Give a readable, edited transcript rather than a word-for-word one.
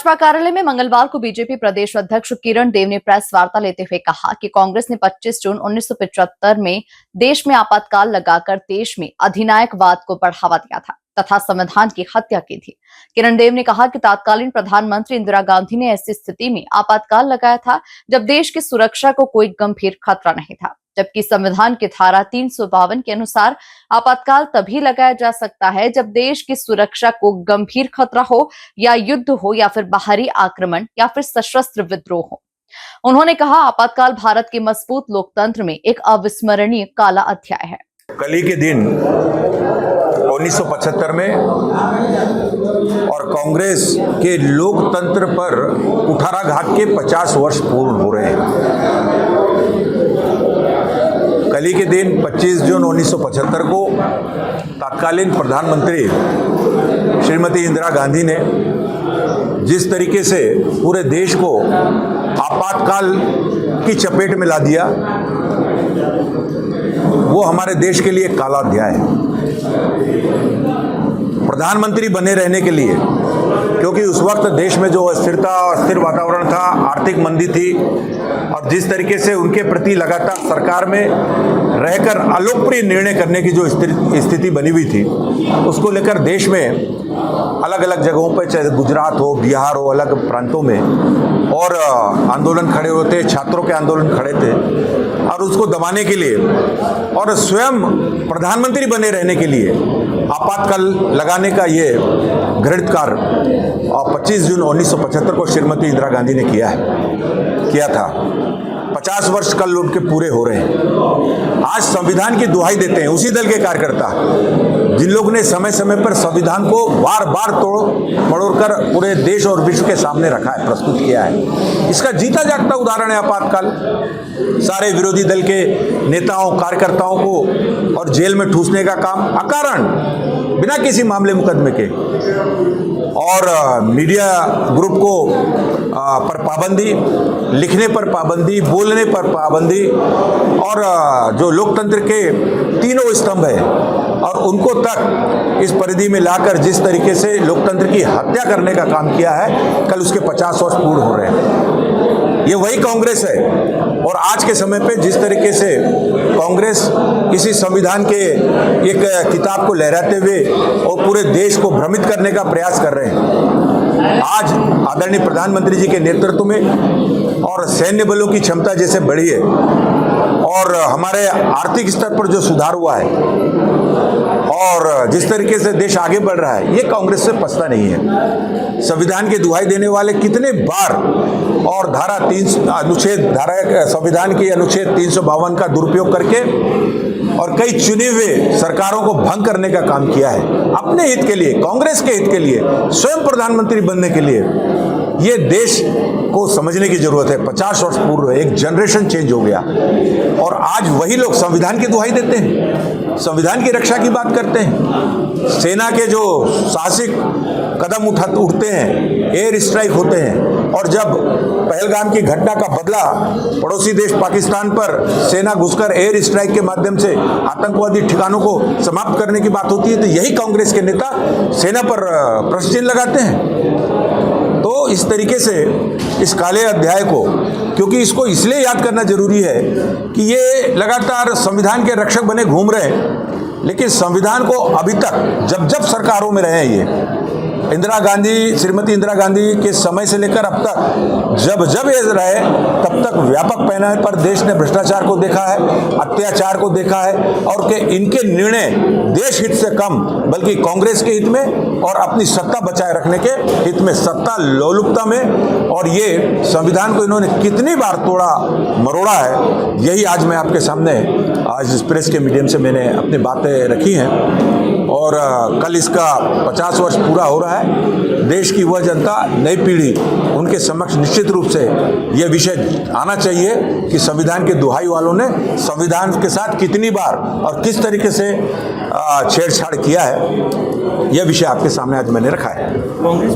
भाजपा कार्यालय में मंगलवार को बीजेपी प्रदेश अध्यक्ष किरण देव ने प्रेस वार्ता लेते हुए कहा कि कांग्रेस ने 25 जून 1975 में देश में आपातकाल लगाकर देश में अधिनायकवाद को बढ़ावा दिया था तथा संविधान की हत्या की थी। किरण देव ने कहा कि तत्कालीन प्रधानमंत्री इंदिरा गांधी ने ऐसी स्थिति में आपातकाल लगाया था जब देश की सुरक्षा को कोई गंभीर खतरा नहीं था, जबकि संविधान की धारा 352 के अनुसार आपातकाल तभी लगाया जा सकता है जब देश की सुरक्षा को गंभीर खतरा हो या युद्ध हो या फिर बाहरी आक्रमण या फिर सशस्त्र विद्रोह हो। उन्होंने कहा, आपातकाल भारत के मजबूत लोकतंत्र में एक अविस्मरणीय काला अध्याय है। कल ही के दिन 1975 में और कांग्रेस के लोकतंत्र पर कुठाराघात के 50 वर्ष पूर्ण हो रहे हैं। कल ही के दिन 25 जून 1975 को तत्कालीन प्रधानमंत्री श्रीमती इंदिरा गांधी ने जिस तरीके से पूरे देश को आपातकाल की चपेट में ला दिया, वो हमारे देश के लिए काला अध्याय है। प्रधानमंत्री बने रहने के लिए, क्योंकि उस वक्त देश में जो अस्थिर वातावरण था, आर्थिक मंदी थी और जिस तरीके से उनके प्रति लगातार सरकार में रहकर अलोकप्रिय निर्णय करने की जो स्थिति बनी हुई थी, उसको लेकर देश में अलग अलग जगहों पर, चाहे गुजरात हो, बिहार हो, अलग प्रांतों में और आंदोलन खड़े होते, छात्रों के आंदोलन खड़े थे और उसको दबाने के लिए और स्वयं प्रधानमंत्री बने रहने के लिए आपातकाल लगाने का ये घृणित कार्य 25 जून 1975 को श्रीमती इंदिरा गांधी ने किया था। 50 वर्ष कल उनके पूरे हो रहे हैं। आज संविधान की दुहाई देते हैं उसी दल के कार्यकर्ता जिन लोगों ने समय समय पर संविधान को बार बार तोड़-मड़ोड़ कर पूरे देश और विश्व के सामने रखा है, प्रस्तुत किया है। इसका जीता जागता उदाहरण है आपातकाल। सारे विरोधी दल के नेताओं, कार्यकर्ताओं को और जेल में ठूसने का काम अकारण, बिना किसी मामले मुकदमे के, और मीडिया ग्रुप को पर पाबंदी, लिखने पर पाबंदी, बोलने पर पाबंदी और जो लोकतंत्र के तीनों स्तंभ है और उनको तक इस परिधि में लाकर जिस तरीके से लोकतंत्र की हत्या करने का काम किया है, कल उसके 50 वर्ष पूर्ण हो रहे हैं। ये वही कांग्रेस है। और आज के समय पे जिस तरीके से कांग्रेस इसी संविधान के एक किताब को लहराते हुए और पूरे देश को भ्रमित करने का प्रयास कर रहे हैं, आज आदरणीय प्रधानमंत्री जी के नेतृत्व में और सैन्य बलों की क्षमता जैसे बढ़ी है और हमारे आर्थिक स्तर पर जो सुधार हुआ है और जिस तरीके से देश आगे बढ़ रहा है, ये कांग्रेस से पछता नहीं है। संविधान की दुहाई देने वाले कितने बार और संविधान की अनुच्छेद 352 का दुरुपयोग करके और कई चुने हुए सरकारों को भंग करने का काम किया है अपने हित के लिए, कांग्रेस के हित के लिए, स्वयं प्रधानमंत्री बनने के लिए। ये देश को समझने की जरूरत है। 50 वर्ष पूर्व एक जनरेशन चेंज हो गया और आज वही लोग संविधान की दुहाई देते हैं, संविधान की रक्षा की बात करते हैं। सेना के जो साहसिक कदम उठते हैं, एयर स्ट्राइक होते हैं, और जब पहलगाम की घटना का बदला पड़ोसी देश पाकिस्तान पर सेना घुसकर एयर स्ट्राइक के माध्यम से आतंकवादी ठिकानों को समाप्त करने की बात होती है, तो यही कांग्रेस के नेता सेना पर प्रश्न चिन्ह लगाते हैं। तो इस तरीके से इस काले अध्याय को, क्योंकि इसको इसलिए याद करना जरूरी है कि ये लगातार संविधान के रक्षक बने घूम रहे हैं, लेकिन संविधान को अभी तक जब जब सरकारों में रहे, ये श्रीमती इंदिरा गांधी के समय से लेकर अब तक जब जब ये रहे, तब तक व्यापक पैमाने पर देश ने भ्रष्टाचार को देखा है, अत्याचार को देखा है और कि इनके निर्णय देश हित से कम बल्कि कांग्रेस के हित में और अपनी सत्ता बचाए रखने के हित में, सत्ता लोलुपता में, और ये संविधान को इन्होंने कितनी बार तोड़ा मरोड़ा है, यही आज मैं आपके सामने आज इस प्रेस के मीडियम से मैंने अपनी बातें रखी हैं। और कल इसका 50 वर्ष पूरा हो रहा है। देश की वह जनता, नई पीढ़ी, उनके समक्ष निश्चित रूप से यह विषय आना चाहिए कि संविधान के दुहाई वालों ने संविधान के साथ कितनी बार और किस तरीके से छेड़छाड़ किया है, यह विषय आपके सामने आज मैंने रखा है।